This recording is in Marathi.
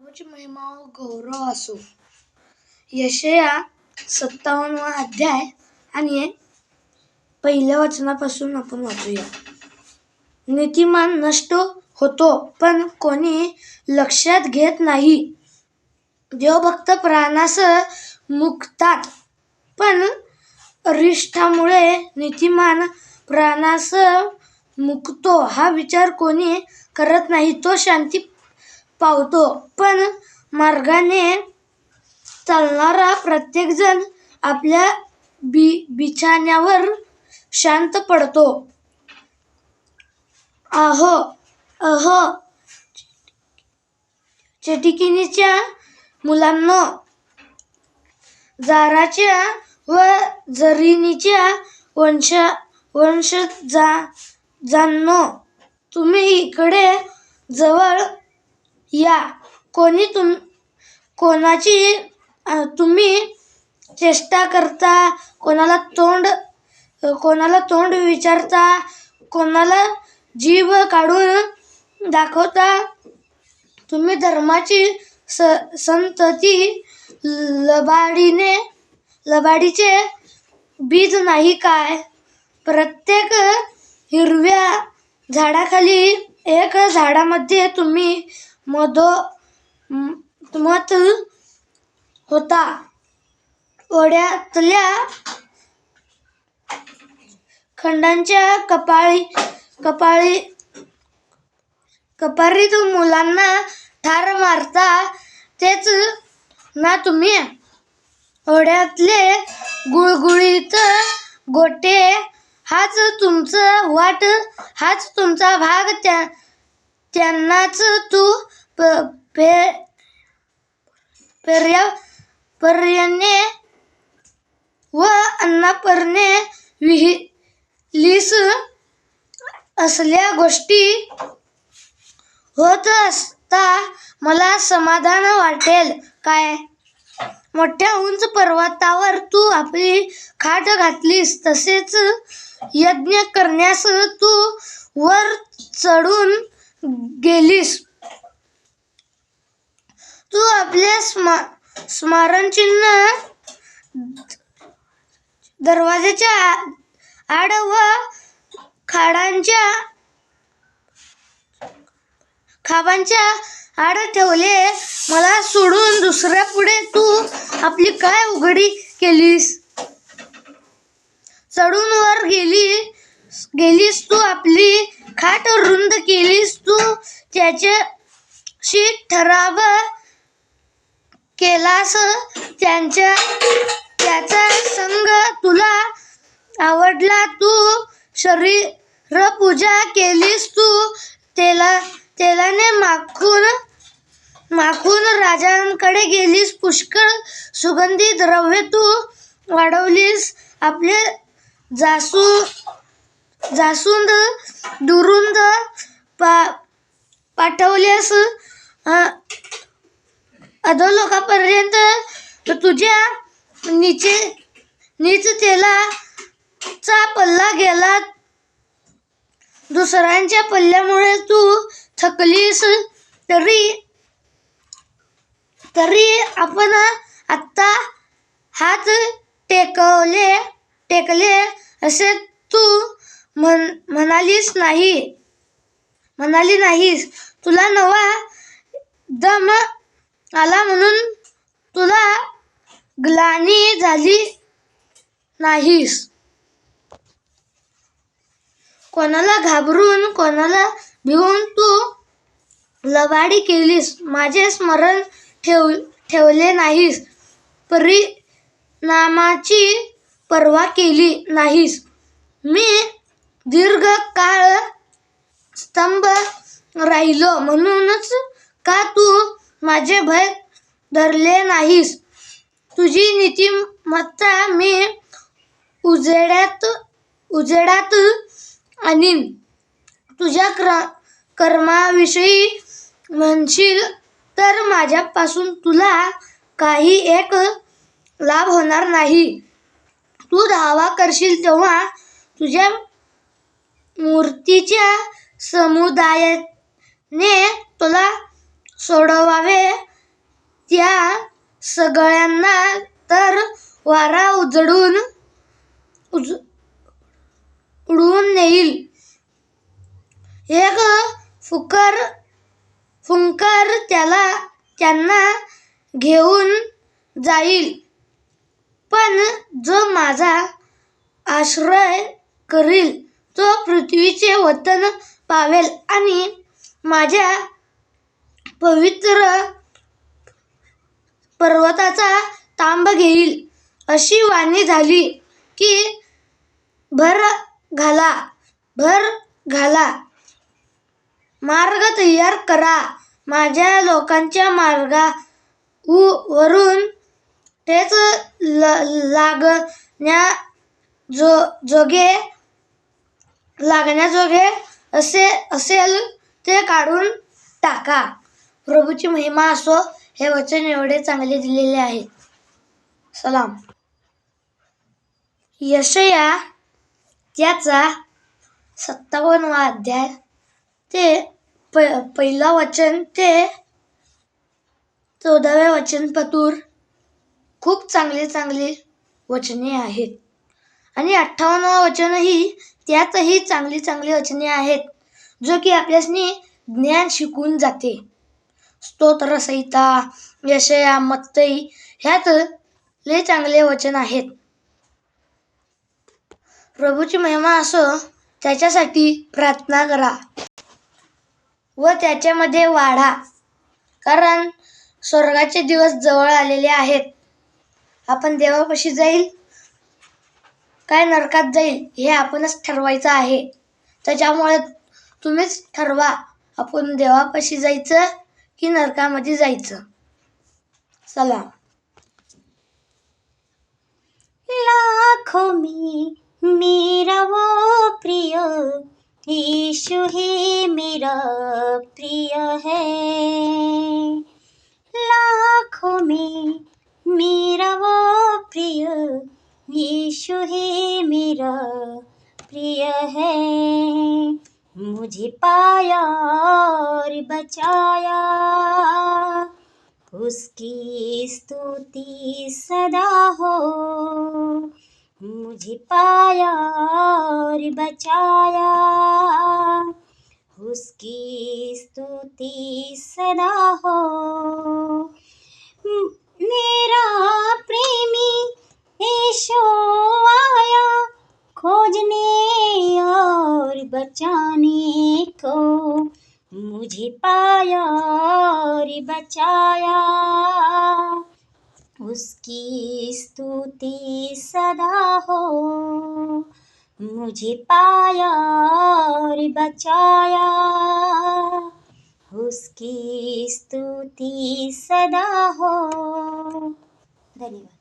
सर्वोच्च महिमा व गौरव असो. यशया 57 अध्याय आणि पहिल्या वचनापासून आपण वाचूया. नीतिमान नष्ट होतो पण कोणी लक्षात घेत नाही. देवभक्त प्राणास मुकतात पण अरिष्टामुळे नीतिमान प्राणास मुकतो. हा विचार कोणी करत नाही. तो शांती पावतो पण मार्गाने चालणारा प्रत्येकजण आपल्या बिछाण्यावर शांत पडतो. अहो चेटिकिनीच्या मुलांनो, जाराच्या व जरीनीच्या वंशजांनो, तुम्ही इकडे जवळ या. कोणाची तुम्ही चेष्टा करता, कोणाला तोंड विचारता, कोणाला जीभ काढून दाखवता. तुम्ही धर्माची संतती लबाडीचे बीज नाही काय? प्रत्येक हिरव्या झाडाखाली एक झाडामध्ये तुम्ही मत होता. ओढ्यातल्या खंडांच्या कपारीत मुलांना ठार मारता तेच ना तुम्ही? ओढ्यातले गुळगुळीत गोटे हाच तुमचं वाट, हाच तुमचा भाग. त्यांनाच तू पर्यायाने व अन्नापरने विहिलीस. असल्या गोष्टी होत असता मला समाधान वाटेल काय? मोठ्या उंच पर्वतावर तू आपली खाट घातलीस, तसेच यज्ञ करण्यास तू वर चढून गेलीस. तू आपले स्मरणचिन्ह दरवाजाच्या आड व खांबाच्या आड ठेवले. मला सोडून दुसऱ्या पुढे तू आपली काय उघडी केलीस? चढून वर गेलीस. तू आपली खाट रुंद केलीस. तू त्याच्याशी ठराव केलास. त्याचा संग तुला आवडला. तू शरीरपूजा केलीस. तू तेलाने माखून राजांकडे गेलीस. पुष्कळ सुगंधी द्रव्ये तू वाढवलीस. आपले जास्वंद दुरुन पाठवलेस. अधोलोकापर्यंत तुझ्या नीच तेलाचा पल्ला गेला. दुसऱ्यांच्या पल्ल्यामुळे तू थकलीस. तरी आपण आत्ता हात टेकले असे तू म्हणाली नाहीस. तुला नवा दम आला म्हणून तुला ग्लानी झाली नाहीस. कोणाला घाबरून, कोणाला भिवून तू लबाडी केलीस. माझे स्मरण ठेवले नाहीस. परिणामाची पर्वा केली नाहीस. मी दीर्घ काळ स्तब्ध राहिलो म्हणूनच का तू माझे भय धरले नाहीस? तुझी नीतिमत्ता मी उजेडात आणीन. तुझ्या कर्माविषयी म्हणशील तर माझ्यापासून तुला काही एक लाभ होणार नाही. तू धावा करशील तेव्हा तुझ्या मूर्तीच्या समुदायाने तुला सोडवावे सगळ्यांना तर वारा उडवून नेईल. एक फुंकर त्यांना घेऊन जाईल. पण जो माझा आश्रय करील तो पृथ्वीचे वतन पावेल आणि माझ्या पवित्र पर्वताचा तांब घेईल. अशी वाणी झाली की भर घाला, मार्ग तयार करा. माझ्या लोकांच्या मार्गावरून ठेच लागण्याजोगे असेल ते काढून टाका. प्रभूची महिमा असो. हे वचन एवढे चांगले दिलेले आहे. सलाम. यशया त्याचा 57वा अध्याय ते पहिला वचन ते 14व्या वचन पतूर खूप चांगली वचने आहेत. आणि 58वा वचनही त्यातही चांगली वचने आहेत, जो की आपल्यासनी ज्ञान शिकून जाते. स्तोत्रसंहिता, यशया, मत्तई ह्यात लय चांगले वचन आहेत. प्रभूची महिमा असो. त्याच्यासाठी प्रार्थना करा व त्याच्यामध्ये वाढा, कारण स्वर्गाचे दिवस जवळ आलेले आहेत. आपण देवापाशी जाईल काय नरकात जाईल हे आपणच ठरवायचं आहे. त्याच्यामुळे तुम्हीच ठरवा, आपण देवापाशी जायचं की नरकामध्ये जायचं. चला. लाखों में मेरा वो प्रिय यीशु ही मेरा प्रिय है. लाखों में मेरा वो प्रिय यीशु ही मेरा प्रिय है. मुझे पाया और बचाया, उसकी स्तुति सदा हो. मुझे पाया और बचाया, उसकी स्तुति सदा हो. मेरा प्रेमी यीशु आया, खोजने और बचाने को. मुझे पाया और बचाया, उसकी स्तुति सदा हो. मुझे पाया और बचाया, उसकी स्तुति सदा हो. धन्यवाद.